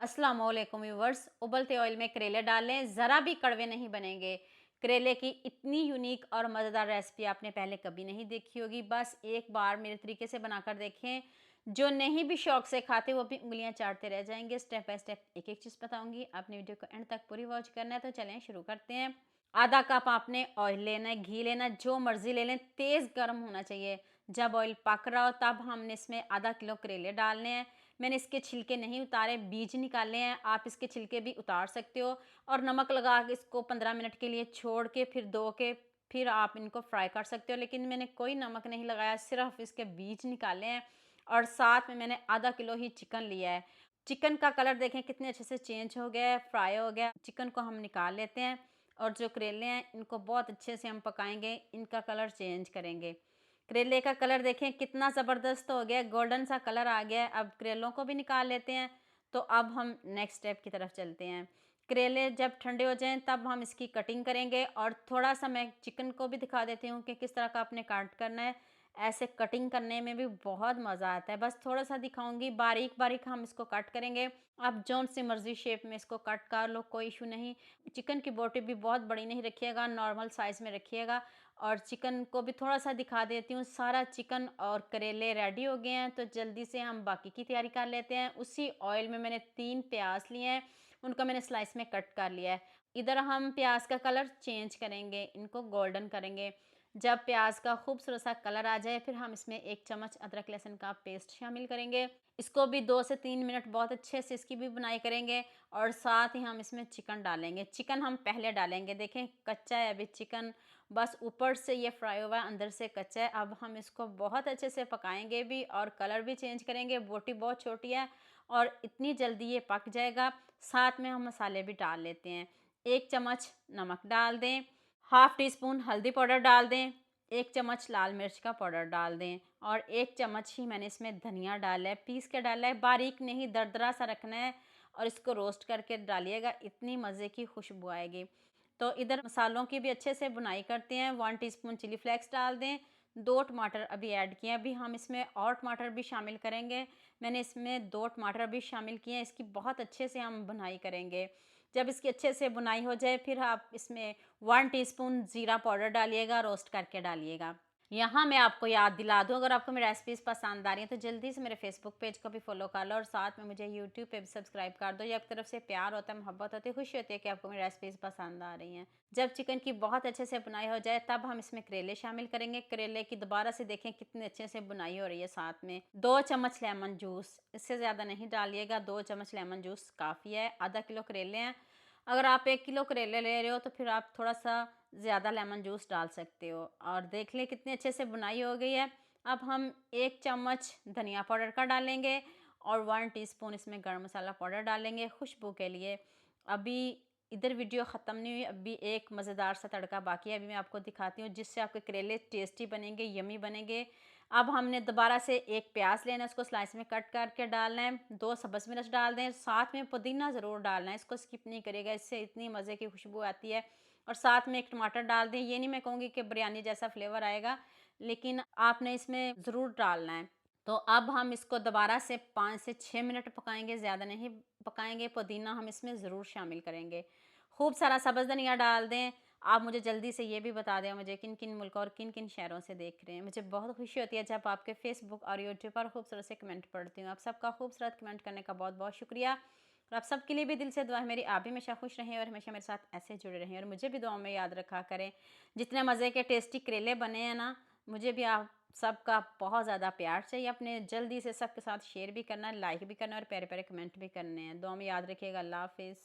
अस्सलाम वालेकुम व्यूअर्स। उबलते ऑयल में करेले डाल लें, ज़रा भी कड़वे नहीं बनेंगे। करेले की इतनी यूनिक और मज़ेदार रेसिपी आपने पहले कभी नहीं देखी होगी। बस एक बार मेरे तरीके से बनाकर देखें। जो नहीं भी शौक से खाते वो भी उंगलियां चाटते रह जाएंगे। स्टेप बाय स्टेप एक एक चीज़ बताऊंगी, आपने वीडियो को एंड तक पूरी वॉच करना है। तो चलें शुरू करते हैं। आधा कप आपने ऑयल लेना है, घी लेना है, जो मर्जी ले लें, तेज़ गर्म होना चाहिए। जब ऑयल पक रहा हो तब हमने इसमें आधा किलो करेले डालने हैं। मैंने इसके छिलके नहीं उतारे, बीज निकाले हैं। आप इसके छिलके भी उतार सकते हो। और नमक लगा के इसको 15 मिनट के लिए छोड़ के फिर धो के फिर आप इनको फ्राई कर सकते हो। लेकिन मैंने कोई नमक नहीं लगाया, सिर्फ इसके बीज निकाले हैं। और साथ में मैंने आधा किलो ही चिकन लिया है। चिकन का कलर देखें कितने अच्छे से चेंज हो गया है, फ्राई हो गया। चिकन को हम निकाल लेते हैं। और जो करेले हैं इनको बहुत अच्छे से हम पकाएंगे, इनका कलर चेंज करेंगे। करेले का कलर देखें कितना ज़बरदस्त हो गया, गोल्डन सा कलर आ गया है। अब करेलों को भी निकाल लेते हैं। तो अब हम नेक्स्ट स्टेप की तरफ चलते हैं। करेले जब ठंडे हो जाएं तब हम इसकी कटिंग करेंगे। और थोड़ा सा मैं चिकन को भी दिखा देती हूँ कि किस तरह का आपने काट करना है। ऐसे कटिंग करने में भी बहुत मज़ा आता है। बस थोड़ा सा दिखाऊंगी, बारीक बारीक हम इसको कट करेंगे। आप जौन सी मर्जी शेप में इसको कट कर लो, कोई इशू नहीं। चिकन की बोटी भी बहुत बड़ी नहीं रखिएगा, नॉर्मल साइज़ में रखिएगा। और चिकन को भी थोड़ा सा दिखा देती हूँ। सारा चिकन और करेले रेडी हो गए हैं, तो जल्दी से हम बाकी की तैयारी कर लेते हैं। उसी ऑयल में मैंने 3 प्याज लिए हैं, उनको मैंने स्लाइस में कट कर लिया है। इधर हम प्याज का कलर चेंज करेंगे, इनको गोल्डन करेंगे। जब प्याज का खूबसूरत सा कलर आ जाए फिर हम इसमें 1 चम्मच अदरक लहसुन का पेस्ट शामिल करेंगे। इसको भी 2 से 3 मिनट बहुत अच्छे से इसकी भी बुनाई करेंगे। और साथ ही हम इसमें चिकन डालेंगे। चिकन हम पहले डालेंगे, देखें कच्चा है अभी चिकन, बस ऊपर से ये फ्राई हुआ है, अंदर से कच्चा है। अब हम इसको बहुत अच्छे से पकाएंगे भी और कलर भी चेंज करेंगे। बोटी बहुत छोटी है और इतनी जल्दी ये पक जाएगा। साथ में हम मसाले भी डाल लेते हैं। 1 चम्मच नमक डाल दें, हाफ टी स्पून हल्दी पाउडर डाल दें, 1 चम्मच लाल मिर्च का पाउडर डाल दें। और 1 चम्मच ही मैंने इसमें धनिया डाला है, पीस के डाला है, बारीक नहीं दरदरा सा रखना है। और इसको रोस्ट करके डालिएगा, इतनी मज़े की खुशबू आएगी। तो इधर मसालों की भी अच्छे से बुनाई करते हैं। 1 टीस्पून चिली फ्लेक्स डाल दें। 2 टमाटर अभी ऐड किए हैं, अभी हम इसमें और टमाटर भी शामिल करेंगे। मैंने इसमें 2 टमाटर भी शामिल किए हैं, इसकी बहुत अच्छे से हम बुनाई करेंगे। जब इसकी अच्छे से बुनाई हो जाए फिर आप इसमें 1 टीस्पून ज़ीरा पाउडर डालिएगा, रोस्ट करके डालिएगा। यहाँ मैं आपको याद दिला दूँ, अगर आपको मेरी रेसिपीज़ पसंद आ रही हैं तो जल्दी से मेरे फेसबुक पेज को भी फॉलो कर लो और साथ में मुझे यूट्यूब पे भी सब्सक्राइब कर दो। ये आपकी तरफ से प्यार होता है, मोहब्बत होती है, खुशी होती है कि आपको मेरी रेसिपीज़ पसंद आ रही हैं। जब चिकन की बहुत अच्छे से बुनाई हो जाए तब हम इसमें करेले शामिल करेंगे। करेले की दोबारा से देखें कितने अच्छे से बुनाई हो रही है। साथ में 2 चम्मच लेमन जूस, इससे ज़्यादा नहीं डालिएगा, 2 चम्मच लेमन जूस काफ़ी है। आधा किलो करेले हैं, अगर आप 1 किलो करेले ले रहे हो तो फिर आप थोड़ा सा ज़्यादा लेमन जूस डाल सकते हो। और देख लें कितनी अच्छे से बुनाई हो गई है। अब हम 1 चम्मच धनिया पाउडर का डालेंगे और 1 टीस्पून इसमें गरम मसाला पाउडर डालेंगे खुशबू के लिए। अभी इधर वीडियो ख़त्म नहीं हुई, अभी एक मज़ेदार सा तड़का बाकी है, अभी मैं आपको दिखाती हूँ जिससे आपके करेले टेस्टी बनेंगे, यमी बनेंगे। अब हमने दोबारा से 1 प्याज लेना है, उसको स्लाइस में कट करके डालना है। 2 सब्ज़ मिर्च डाल दें, साथ में पुदीना ज़रूर डालना है, इसको स्किप नहीं करिएगा, इससे इतनी मज़े की खुशबू आती है। और साथ में 1 टमाटर डाल दें। ये नहीं मैं कहूँगी कि बिरयानी जैसा फ्लेवर आएगा, लेकिन आपने इसमें ज़रूर डालना है। तो अब हम इसको दोबारा से 5 से 6 मिनट पकाएंगे, ज़्यादा नहीं पकाएंगे। पुदीना हम इसमें ज़रूर शामिल करेंगे। खूब सारा सब्ज़ धनिया डाल दें। आप मुझे जल्दी से ये भी बता दें मुझे किन किन मुल्कों और किन किन शहरों से देख रहे हैं। मुझे बहुत खुशी होती है जब आपके फेसबुक और यूट्यूब पर खूबसूरत से कमेंट पढ़ती हूँ। आप सबका खूबसूरत कमेंट करने का बहुत बहुत शुक्रिया। और आप सबके लिए भी दिल से दुआ है मेरी, आप भी हमेशा खुश रहें और हमेशा मेरे साथ ऐसे जुड़े रहें और मुझे भी दुआओं में याद रखा करें। जितने मज़े के टेस्टी करेले बने हैं ना, मुझे भी आप सबका बहुत ज़्यादा प्यार चाहिए। अपने जल्दी से सबके साथ शेयर भी करना है, लाइक भी करना है और प्यारे प्यारे कमेंट भी करने हैं। दुआ में याद रखिएगा। अल्लाह हाफिज़।